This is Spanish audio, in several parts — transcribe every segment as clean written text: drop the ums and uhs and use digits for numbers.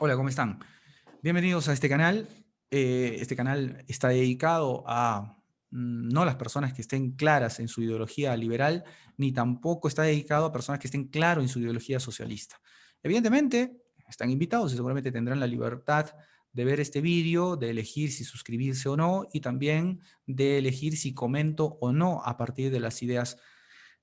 Hola, ¿cómo están? Bienvenidos a este canal. Este canal está dedicado a no las personas que estén claras en su ideología liberal, ni tampoco está dedicado a personas que estén claros en su ideología socialista. Evidentemente, están invitados y seguramente tendrán la libertad de ver este vídeo, de elegir si suscribirse o no, y también de elegir si comento o no a partir de las ideas.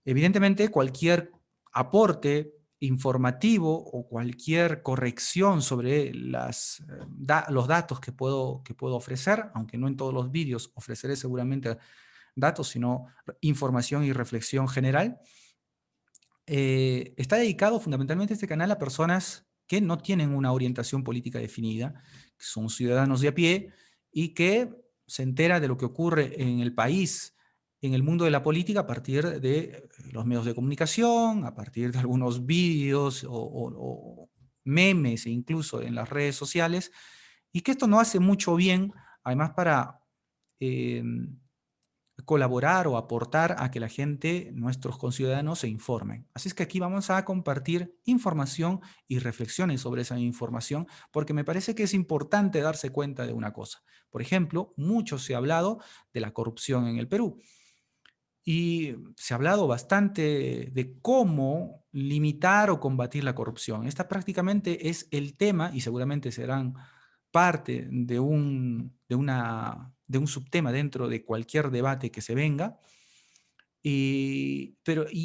Evidentemente, cualquier aporte informativo o cualquier corrección sobre los datos que puedo ofrecer, aunque no en todos los vídeos ofreceré seguramente datos, sino información y reflexión general, está dedicado fundamentalmente este canal a personas que no tienen una orientación política definida, que son ciudadanos de a pie y que se entera de lo que ocurre en el país, en el mundo de la política, a partir de los medios de comunicación, a partir de algunos vídeos o memes, e incluso en las redes sociales, y que esto no hace mucho bien, además para eh, colaborar o aportar a que la gente, nuestros conciudadanos, se informen. Así es que aquí vamos a compartir información y reflexiones sobre esa información, porque me parece que es importante darse cuenta de una cosa. Por ejemplo, mucho se ha hablado de la corrupción en el Perú y se ha hablado bastante de cómo limitar o combatir la corrupción. Esta prácticamente es el tema y seguramente serán parte de un subtema dentro de cualquier debate que se venga. Y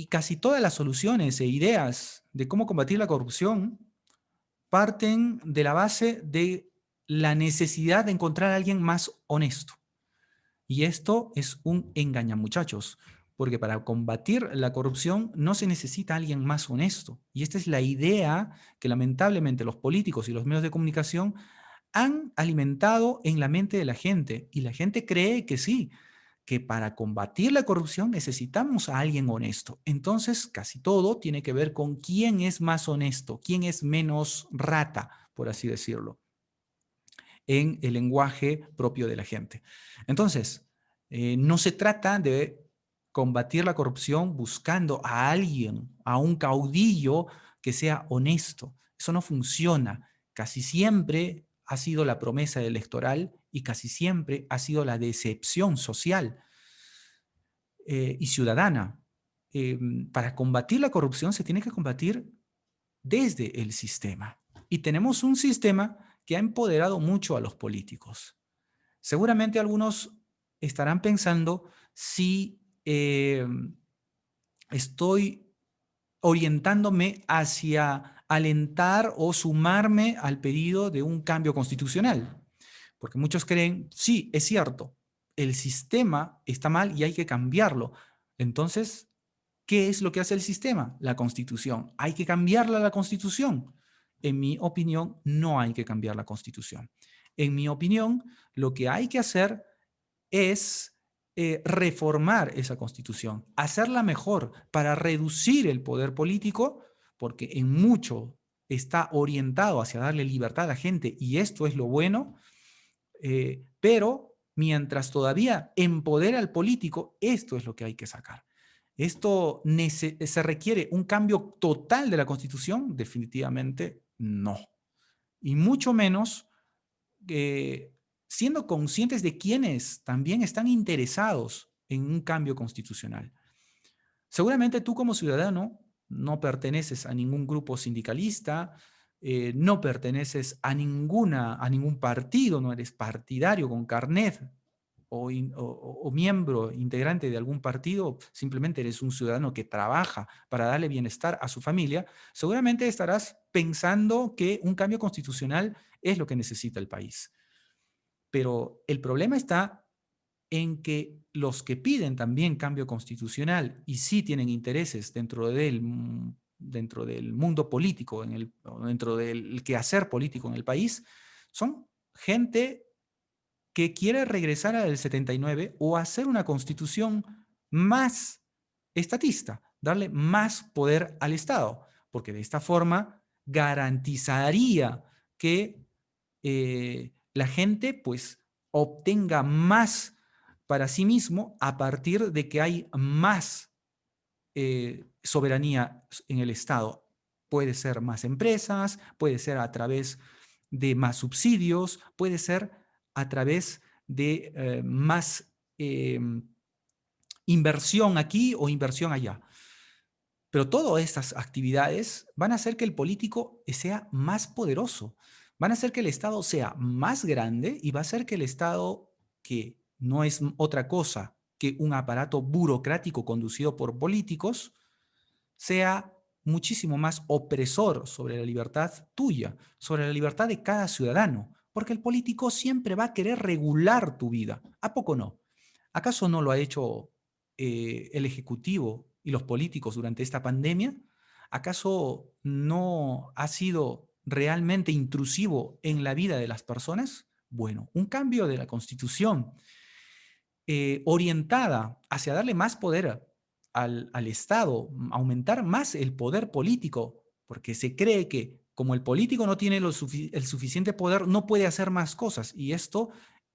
casi todas las soluciones e ideas de cómo combatir la corrupción parten de la base de la necesidad de encontrar a alguien más honesto. Y esto es un engañamuchachos, porque para combatir la corrupción no se necesita alguien más honesto. Y esta es la idea que lamentablemente los políticos y los medios de comunicación han alimentado en la mente de la gente. Y la gente cree que sí, que para combatir la corrupción necesitamos a alguien honesto. Entonces, casi todo tiene que ver con quién es más honesto, quién es menos rata, por así decirlo, en el lenguaje propio de la gente. Entonces, no se trata de combatir la corrupción buscando a alguien, a un caudillo que sea honesto. Eso no funciona. Casi siempre ha sido la promesa electoral y casi siempre ha sido la decepción social y ciudadana. Eh, para combatir la corrupción se tiene que combatir desde el sistema. Y tenemos un sistema que ha empoderado mucho a los políticos. Seguramente algunos estarán pensando si estoy orientándome hacia alentar o sumarme al pedido de un cambio constitucional. Porque muchos creen, sí, es cierto, el sistema está mal y hay que cambiarlo. Entonces, ¿qué es lo que hace el sistema? La Constitución. ¿Hay que cambiarla la Constitución? En mi opinión, no hay que cambiar la Constitución. En mi opinión, lo que hay que hacer es reformar esa Constitución, hacerla mejor para reducir el poder político, porque en mucho está orientado hacia darle libertad a la gente y esto es lo bueno, pero mientras todavía empodera al político, esto es lo que hay que sacar. ¿Esto se requiere un cambio total de la Constitución? Definitivamente no. Y mucho menos eh, siendo conscientes de quienes también están interesados en un cambio constitucional. Seguramente tú como ciudadano no perteneces a ningún grupo sindicalista, no perteneces a ningún partido, no eres partidario con carnet o miembro integrante de algún partido, simplemente eres un ciudadano que trabaja para darle bienestar a su familia, seguramente estarás pensando que un cambio constitucional es lo que necesita el país. Pero el problema está en que los que piden también cambio constitucional y sí tienen intereses dentro del mundo político, dentro del quehacer político en el país, son gente que quiere regresar al 79 o hacer una constitución más estatista, darle más poder al Estado, porque de esta forma garantizaría que la gente pues obtenga más para sí mismo a partir de que hay más soberanía en el Estado. Puede ser más empresas, puede ser a través de más subsidios, puede ser a través de más inversión aquí o inversión allá. Pero todas estas actividades van a hacer que el político sea más poderoso, van a hacer que el Estado sea más grande y va a hacer que el Estado, que no es otra cosa que un aparato burocrático conducido por políticos, sea muchísimo más opresor sobre la libertad tuya, sobre la libertad de cada ciudadano, porque el político siempre va a querer regular tu vida. ¿A poco no? ¿Acaso no lo ha hecho el Ejecutivo y los políticos durante esta pandemia? ¿Acaso no ha sido realmente intrusivo en la vida de las personas? Bueno, un cambio de la Constitución orientada hacia darle más poder al Estado, aumentar más el poder político, porque se cree que como el político no tiene el suficiente poder, no puede hacer más cosas. Y esto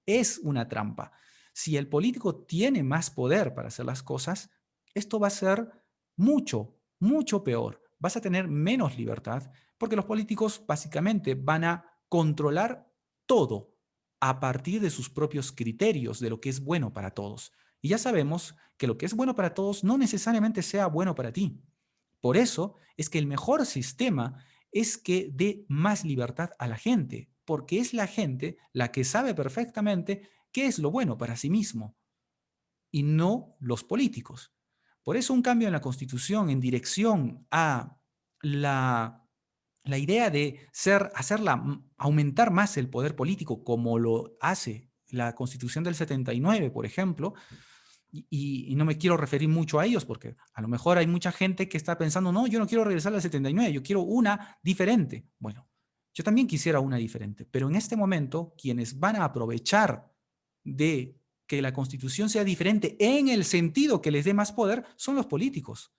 es una trampa. Si el político tiene más poder para hacer las cosas, esto va a ser mucho, mucho peor. Vas a tener menos libertad, porque los políticos básicamente van a controlar todo a partir de sus propios criterios de lo que es bueno para todos. Y ya sabemos que lo que es bueno para todos no necesariamente sea bueno para ti. Por eso es que el mejor sistema es que dé más libertad a la gente, porque es la gente la que sabe perfectamente qué es lo bueno para sí mismo y no los políticos. Por eso un cambio en la Constitución en dirección a la la idea de aumentar más el poder político, como lo hace la Constitución del 79, por ejemplo, y no me quiero referir mucho a ellos, porque a lo mejor hay mucha gente que está pensando, no, yo no quiero regresar al 79, yo quiero una diferente. Bueno, yo también quisiera una diferente, pero en este momento, quienes van a aprovechar de que la Constitución sea diferente en el sentido que les dé más poder son los políticos.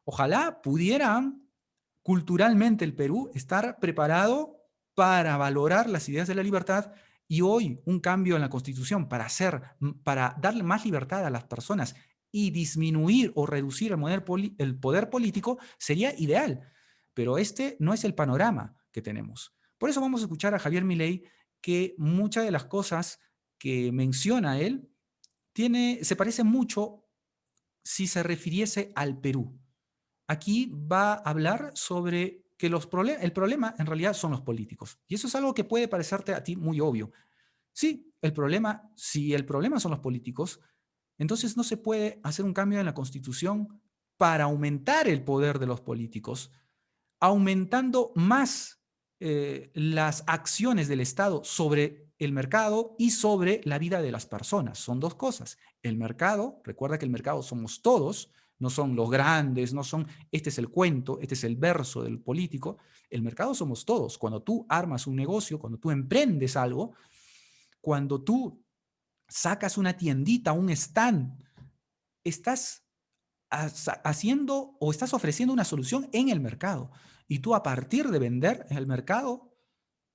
Ojalá pudieran culturalmente el Perú estar preparado para valorar las ideas de la libertad y hoy un cambio en la Constitución para darle más libertad a las personas y disminuir o reducir el poder político sería ideal. Pero este no es el panorama que tenemos. Por eso vamos a escuchar a Javier Milei que muchas de las cosas que menciona él se parece mucho si se refiriese al Perú. Aquí va a hablar sobre que el problema en realidad son los políticos. Y eso es algo que puede parecerte a ti muy obvio. Sí, si el problema son los políticos, entonces no se puede hacer un cambio en la Constitución para aumentar el poder de los políticos, aumentando más las acciones del Estado sobre el mercado y sobre la vida de las personas. Son dos cosas. El mercado, recuerda que el mercado somos todos, no son los grandes, no son, este es el cuento, este es el verso del político. El mercado somos todos. Cuando tú armas un negocio, cuando tú emprendes algo, cuando tú sacas una tiendita, un stand, estás haciendo o estás ofreciendo una solución en el mercado. Y tú a partir de vender en el mercado,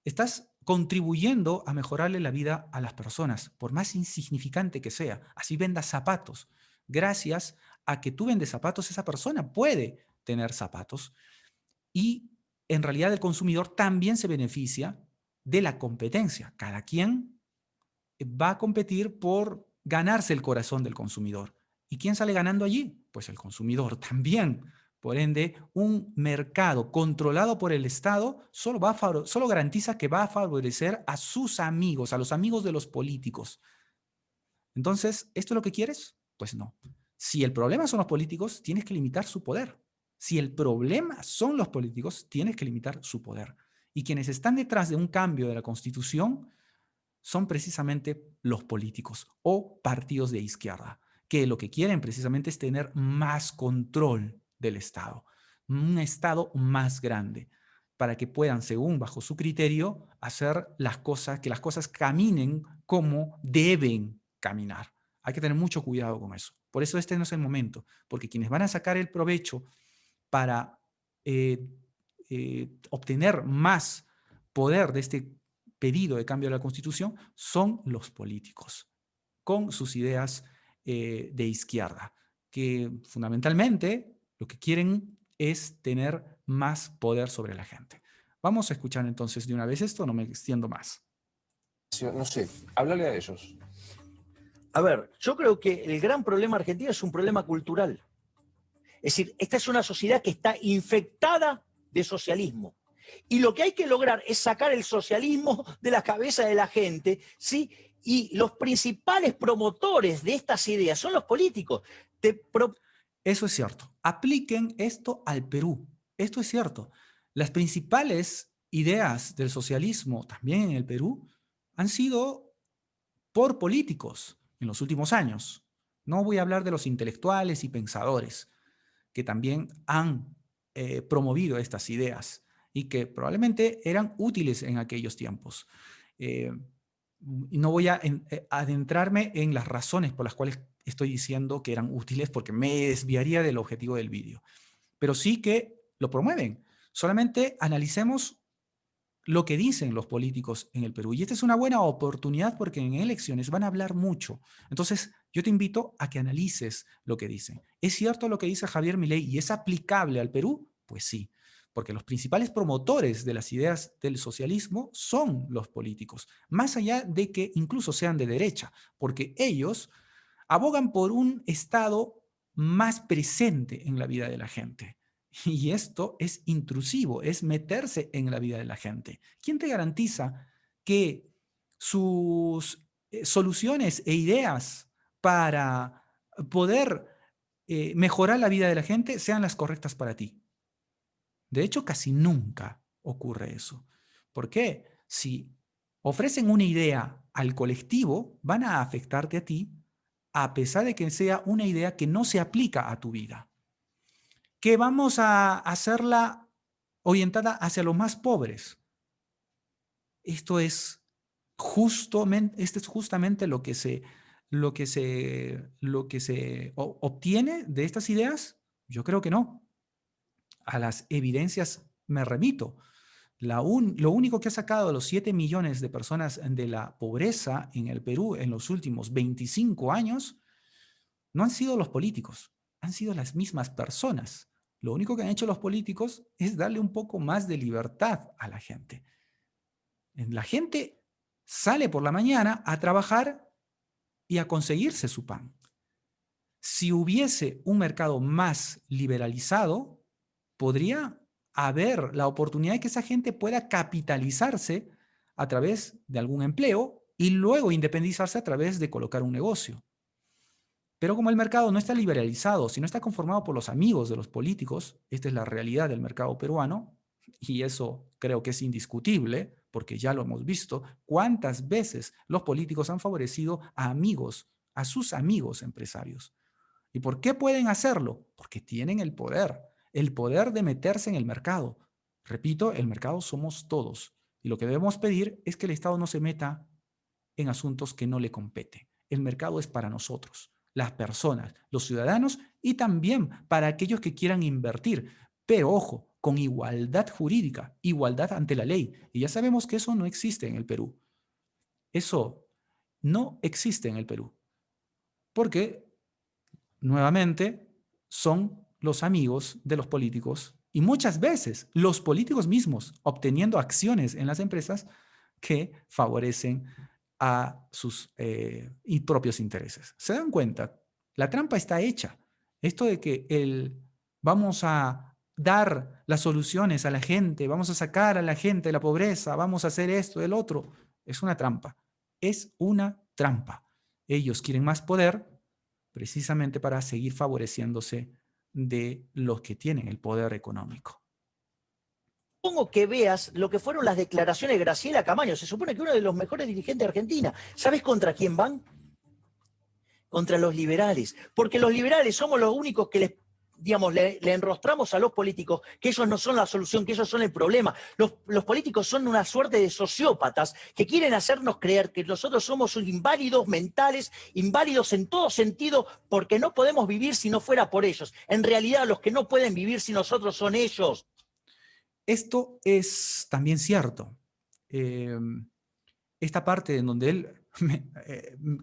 estás contribuyendo a mejorarle la vida a las personas, por más insignificante que sea. Así vendas zapatos. Gracias a que tú vendes zapatos, esa persona puede tener zapatos. Y en realidad el consumidor también se beneficia de la competencia. Cada quien va a competir por ganarse el corazón del consumidor. ¿Y quién sale ganando allí? Pues el consumidor también. Por ende, un mercado controlado por el Estado solo garantiza que va a favorecer a sus amigos, a los amigos de los políticos. Entonces, ¿esto es lo que quieres? Pues no. Si el problema son los políticos, tienes que limitar su poder. Si el problema son los políticos, tienes que limitar su poder. Y quienes están detrás de un cambio de la Constitución son precisamente los políticos o partidos de izquierda, que lo que quieren precisamente es tener más control del Estado, un Estado más grande, para que puedan, según bajo su criterio, hacer que las cosas caminen como deben caminar. Hay que tener mucho cuidado con eso. Por eso este no es el momento, porque quienes van a sacar el provecho para eh, obtener más poder de este pedido de cambio de la Constitución son los políticos, con sus ideas de izquierda, que fundamentalmente lo que quieren es tener más poder sobre la gente. Vamos a escuchar entonces de una vez esto, no me extiendo más. No sé, háblale a ellos. A ver, yo creo que el gran problema argentino es un problema cultural. Es decir, esta es una sociedad que está infectada de socialismo. Y lo que hay que lograr es sacar el socialismo de la cabeza de la gente, ¿sí? Y los principales promotores de estas ideas son los políticos. Eso es cierto. Apliquen esto al Perú. Esto es cierto. Las principales ideas del socialismo también en el Perú han sido por políticos en los últimos años. No voy a hablar de los intelectuales y pensadores que también han promovido estas ideas y que probablemente eran útiles en aquellos tiempos. Eh, no voy a adentrarme en las razones por las cuales estoy diciendo que eran útiles porque me desviaría del objetivo del vídeo, pero sí que lo promueven. Solamente analicemos lo que dicen los políticos en el Perú. Y esta es una buena oportunidad porque en elecciones van a hablar mucho. Entonces, yo te invito a que analices lo que dicen. ¿Es cierto lo que dice Javier Milei y es aplicable al Perú? Pues sí, porque los principales promotores de las ideas del socialismo son los políticos, más allá de que incluso sean de derecha, porque ellos abogan por un Estado más presente en la vida de la gente. Y esto es intrusivo, es meterse en la vida de la gente. ¿Quién te garantiza que sus soluciones e ideas para poder mejorar la vida de la gente sean las correctas para ti? De hecho, casi nunca ocurre eso. ¿Por qué? Si ofrecen una idea al colectivo, van a afectarte a ti, a pesar de que sea una idea que no se aplica a tu vida. Que vamos a hacerla orientada hacia los más pobres. Esto es justamente lo que se obtiene de estas ideas. Yo creo que no. A las evidencias me remito. Lo único que ha sacado a los 7 millones de personas de la pobreza en el Perú en los últimos 25 años no han sido los políticos, han sido las mismas personas. Lo único que han hecho los políticos es darle un poco más de libertad a la gente. La gente sale por la mañana a trabajar y a conseguirse su pan. Si hubiese un mercado más liberalizado, podría haber la oportunidad de que esa gente pueda capitalizarse a través de algún empleo y luego independizarse a través de colocar un negocio. Pero como el mercado no está liberalizado, sino está conformado por los amigos de los políticos, esta es la realidad del mercado peruano, y eso creo que es indiscutible, porque ya lo hemos visto, cuántas veces los políticos han favorecido a amigos, a sus amigos empresarios. ¿Y por qué pueden hacerlo? Porque tienen el poder de meterse en el mercado. Repito, el mercado somos todos, y lo que debemos pedir es que el Estado no se meta en asuntos que no le competen. El mercado es para nosotros, las personas, los ciudadanos y también para aquellos que quieran invertir. Pero ojo, con igualdad jurídica, igualdad ante la ley. Y ya sabemos que eso no existe en el Perú. Eso no existe en el Perú. Porque, nuevamente, son los amigos de los políticos y muchas veces los políticos mismos obteniendo acciones en las empresas que favorecen a sus propios intereses. ¿Se dan cuenta? La trampa está hecha. Esto de que vamos a dar las soluciones a la gente, vamos a sacar a la gente de la pobreza, vamos a hacer esto, el otro, es una trampa. Es una trampa. Ellos quieren más poder precisamente para seguir favoreciéndose de los que tienen el poder económico. Supongo que veas lo que fueron las declaraciones de Graciela Camaño. Se supone que uno de los mejores dirigentes de Argentina. ¿Sabes contra quién van? Contra los liberales. Porque los liberales somos los únicos que le enrostramos a los políticos que ellos no son la solución, que ellos son el problema. Los políticos son una suerte de sociópatas que quieren hacernos creer que nosotros somos inválidos mentales, inválidos en todo sentido, porque no podemos vivir si no fuera por ellos. En realidad, los que no pueden vivir sin nosotros son ellos. Esto es también cierto. Esta parte en donde él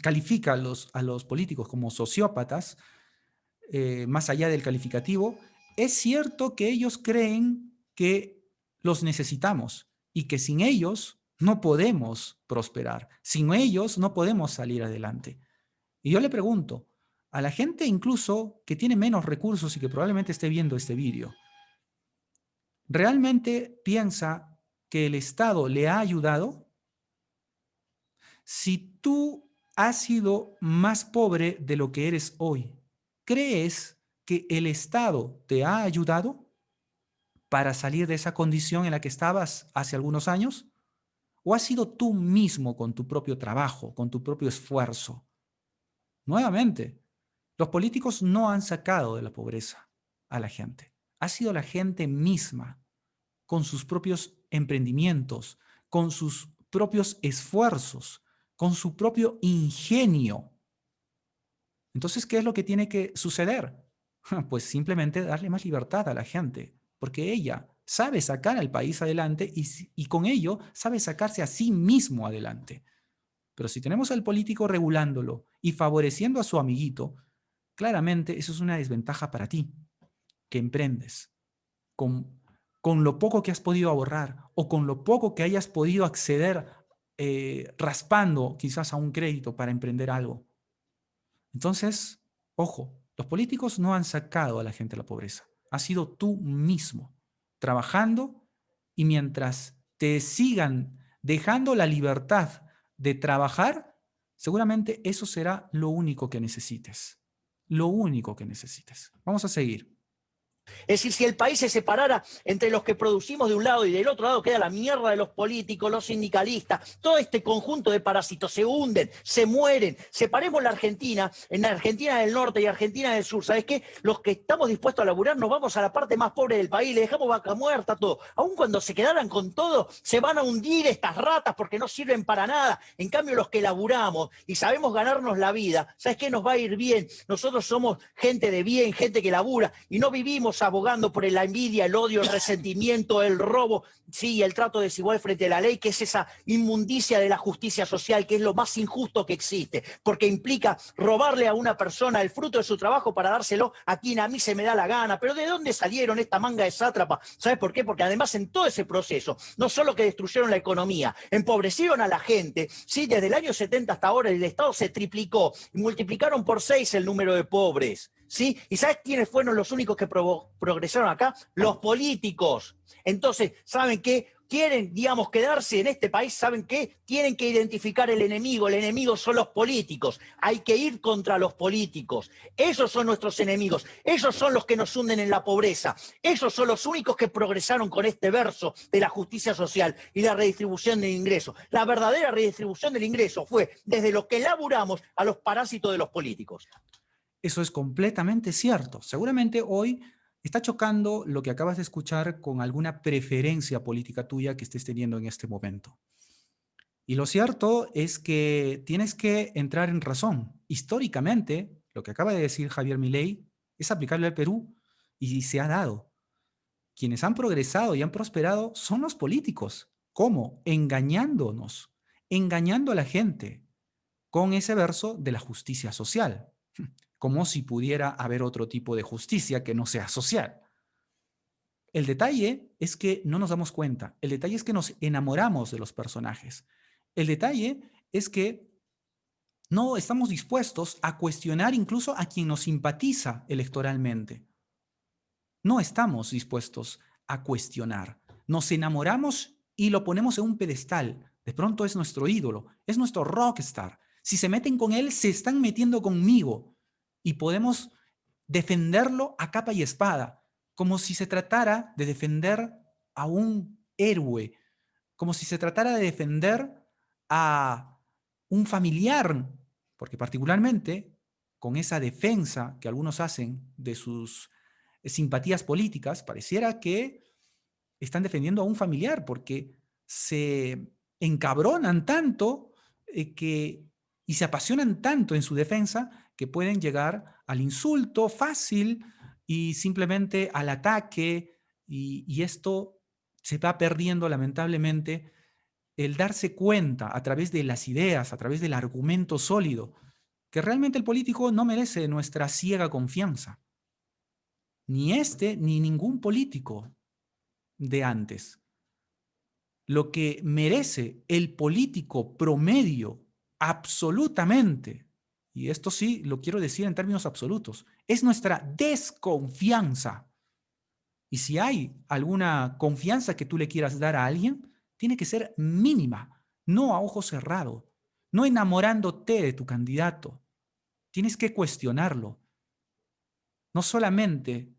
califica a los políticos como sociópatas, más allá del calificativo, es cierto que ellos creen que los necesitamos y que sin ellos no podemos prosperar, sin ellos no podemos salir adelante. Y yo le pregunto a la gente incluso que tiene menos recursos y que probablemente esté viendo este vídeo, ¿realmente piensa que el Estado le ha ayudado? Si tú has sido más pobre de lo que eres hoy, ¿crees que el Estado te ha ayudado para salir de esa condición en la que estabas hace algunos años? ¿O has sido tú mismo con tu propio trabajo, con tu propio esfuerzo? Nuevamente, los políticos no han sacado de la pobreza a la gente. Ha sido la gente misma, con sus propios emprendimientos, con sus propios esfuerzos, con su propio ingenio. Entonces, ¿qué es lo que tiene que suceder? Pues simplemente darle más libertad a la gente, porque ella sabe sacar al país adelante y con ello sabe sacarse a sí mismo adelante. Pero si tenemos al político regulándolo y favoreciendo a su amiguito, claramente eso es una desventaja para ti, que emprendes. Con lo poco que has podido ahorrar o con lo poco que hayas podido acceder raspando quizás a un crédito para emprender algo. Entonces, ojo, los políticos no han sacado a la gente de la pobreza. Has sido tú mismo trabajando y mientras te sigan dejando la libertad de trabajar, seguramente eso será lo único que necesites. Lo único que necesites. Vamos a seguir. Es decir, si el país se separara entre los que producimos de un lado y del otro lado queda la mierda de los políticos, los sindicalistas, todo este conjunto de parásitos se hunden, se mueren. Separemos la Argentina, en Argentina del Norte y Argentina del Sur. ¿Sabes qué? Los que estamos dispuestos a laburar nos vamos a la parte más pobre del país, le dejamos vaca muerta, todo. Aun cuando se quedaran con todo, se van a hundir estas ratas porque no sirven para nada. En cambio, los que laburamos y sabemos ganarnos la vida, ¿sabes qué? Nos va a ir bien. Nosotros somos gente de bien, gente que labura y no vivimos abogando por la envidia, el odio, el resentimiento, el robo, sí, el trato desigual frente a la ley, que es esa inmundicia de la justicia social, que es lo más injusto que existe, porque implica robarle a una persona el fruto de su trabajo para dárselo a quien a mí se me da la gana. Pero ¿de dónde salieron esta manga de sátrapa? ¿Sabes por qué? Porque además en todo ese proceso, no solo que destruyeron la economía, empobrecieron a la gente, sí, desde el año 70 hasta ahora el Estado se triplicó y multiplicaron por 6 el número de pobres. ¿Sí? ¿Y sabes quiénes fueron los únicos que progresaron acá? Los políticos. Entonces, ¿saben qué? Quieren, digamos, quedarse en este país, ¿saben qué? Tienen que identificar el enemigo son los políticos. Hay que ir contra los políticos. Esos son nuestros enemigos. Esos son los que nos hunden en la pobreza. Esos son los únicos que progresaron con este verso de la justicia social y la redistribución del ingreso. La verdadera redistribución del ingreso fue desde los que laburamos a los parásitos de los políticos. Eso es completamente cierto. Seguramente hoy está chocando lo que acabas de escuchar con alguna preferencia política tuya que estés teniendo en este momento. Y lo cierto es que tienes que entrar en razón. Históricamente, lo que acaba de decir Javier Milei es aplicable al Perú y se ha dado. Quienes han progresado y han prosperado son los políticos. ¿Cómo? Engañándonos, engañando a la gente con ese verso de la justicia social. Como si pudiera haber otro tipo de justicia que no sea social. El detalle es que no nos damos cuenta. El detalle es que nos enamoramos de los personajes. El detalle es que no estamos dispuestos a cuestionar incluso a quien nos simpatiza electoralmente. No estamos dispuestos a cuestionar. Nos enamoramos y lo ponemos en un pedestal. De pronto es nuestro ídolo, es nuestro rockstar. Si se meten con él, se están metiendo conmigo. Y podemos defenderlo a capa y espada, como si se tratara de defender a un héroe, como si se tratara de defender a un familiar, porque particularmente con esa defensa que algunos hacen de sus simpatías políticas, pareciera que están defendiendo a un familiar, porque se encabronan tanto y se apasionan tanto en su defensa que pueden llegar al insulto fácil y simplemente al ataque, y esto se va perdiendo lamentablemente el darse cuenta a través de las ideas, a través del argumento sólido, que realmente el político no merece nuestra ciega confianza. Ni este, ni ningún político de antes. lo que merece el político promedio, absolutamente, y esto sí lo quiero decir en términos absolutos, es nuestra desconfianza. Y si hay alguna confianza que tú le quieras dar a alguien, tiene que ser mínima, no a ojo cerrado, no enamorándote de tu candidato. Tienes que cuestionarlo. No solamente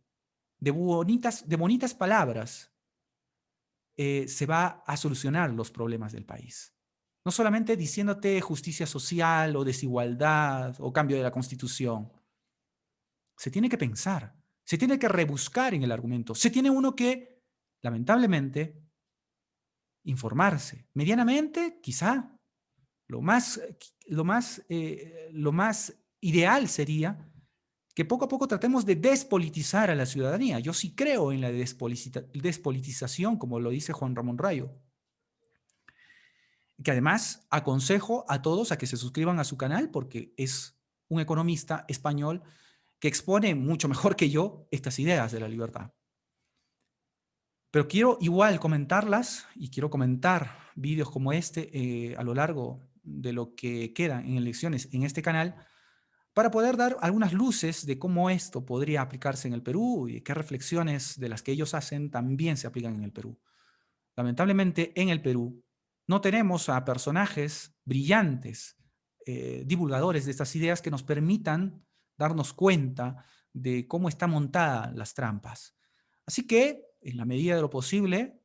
de bonitas palabras se va a solucionar los problemas del país. No solamente diciéndote justicia social o desigualdad o cambio de la Constitución. Se tiene que pensar, se tiene que rebuscar en el argumento, se tiene uno que, lamentablemente, informarse. Medianamente, quizá, lo más, lo más ideal sería que poco a poco tratemos de despolitizar a la ciudadanía. Yo sí creo en la despolitización, como lo dice Juan Ramón Rayo, que además aconsejo a todos a que se suscriban a su canal porque es un economista español que expone mucho mejor que yo estas ideas de la libertad. Pero quiero igual comentarlas y quiero comentar vídeos como este a lo largo de lo que queda en elecciones en este canal para poder dar algunas luces de cómo esto podría aplicarse en el Perú y qué reflexiones de las que ellos hacen también se aplican en el Perú. Lamentablemente, en el Perú no tenemos a personajes brillantes, divulgadores de estas ideas que nos permitan darnos cuenta de cómo están montadas las trampas. Así que, en la medida de lo posible,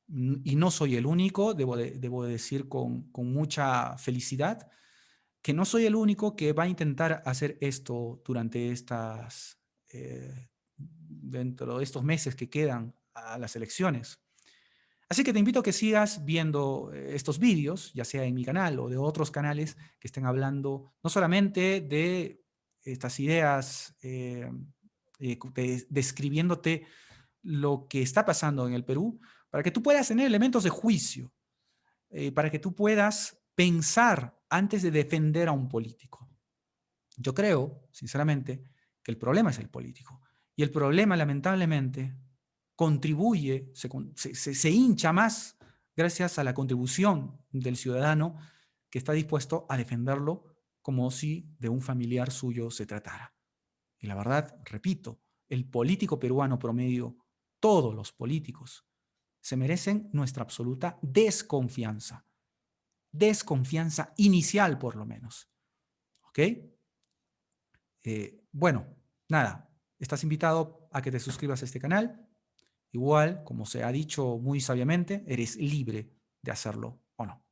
y no soy el único, debo de decir con mucha felicidad, que no soy el único que va a intentar hacer esto durante dentro de estos meses que quedan a las elecciones. Así que te invito a que sigas viendo estos vídeos, ya sea en mi canal o de otros canales que estén hablando no solamente de estas ideas, describiéndote lo que está pasando en el Perú, para que tú puedas tener elementos de juicio, para que tú puedas pensar antes de defender a un político. Yo creo, sinceramente, que el problema es el político. Y el problema, lamentablemente, contribuye, se hincha más gracias a la contribución del ciudadano que está dispuesto a defenderlo como si de un familiar suyo se tratara. Y la verdad, repito, el político peruano promedio, todos los políticos, se merecen nuestra absoluta desconfianza. Desconfianza inicial, por lo menos. ¿Ok? Bueno, nada, estás invitado a que te suscribas a este canal. Igual, como se ha dicho muy sabiamente, eres libre de hacerlo o no.